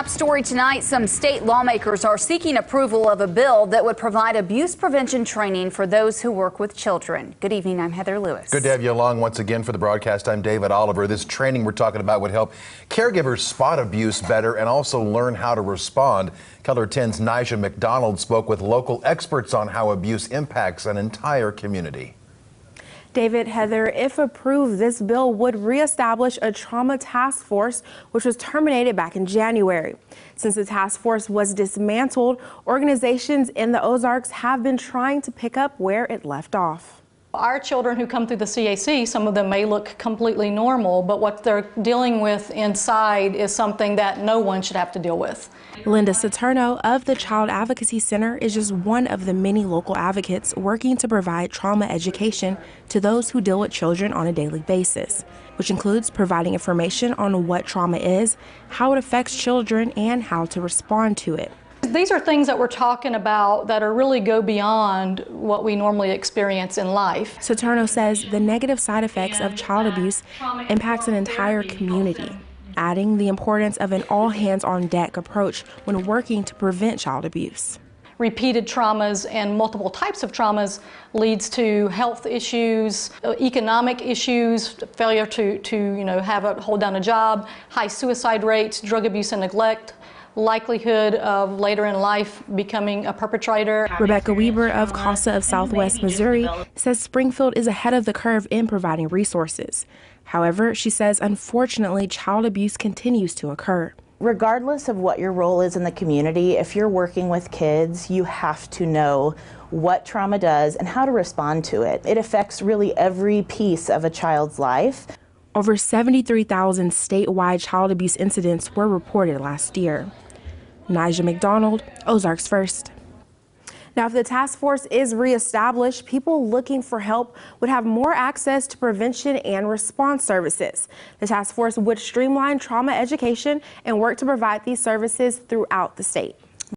Top story tonight, some state lawmakers are seeking approval of a bill that would provide abuse prevention training for those who work with children. Good evening, I'm Heather Lewis. Good to have you along once again for the broadcast. I'm David Oliver. This training we're talking about would help caregivers spot abuse better and also learn how to respond. Keller 10's Nija McDonald spoke with local experts on how abuse impacts an entire community. David, Heather, if approved, this bill would reestablish a trauma task force, which was terminated back in January. Since the task force was dismantled, organizations in the Ozarks have been trying to pick up where it left off. Our children who come through the CAC, some of them may look completely normal, but what they're dealing with inside is something that no one should have to deal with. Linda Saturno of the Child Advocacy Center is just one of the many local advocates working to provide trauma education to those who deal with children on a daily basis, which includes providing information on what trauma is, how it affects children, and how to respond to it. These are things that we're talking about that are really go beyond what we normally experience in life. Saturno says the negative side effects of child abuse impacts an entire community, adding the importance of an all-hands-on-deck approach when working to prevent child abuse. Repeated traumas and multiple types of traumas leads to health issues, economic issues, failure to hold down a job, high suicide rates, drug abuse and neglect, likelihood of later in life becoming a perpetrator. Rebecca Weber of CASA of Southwest Missouri says Springfield is ahead of the curve in providing resources. However, she says, unfortunately, child abuse continues to occur. Regardless of what your role is in the community, if you're working with kids, you have to know what trauma does and how to respond to it. It affects really every piece of a child's life. Over 73,000 statewide child abuse incidents were reported last year. Nija McDonald, Ozarks First. Now, if the task force is reestablished, people looking for help would have more access to prevention and response services. The task force would streamline trauma education and work to provide these services throughout the state.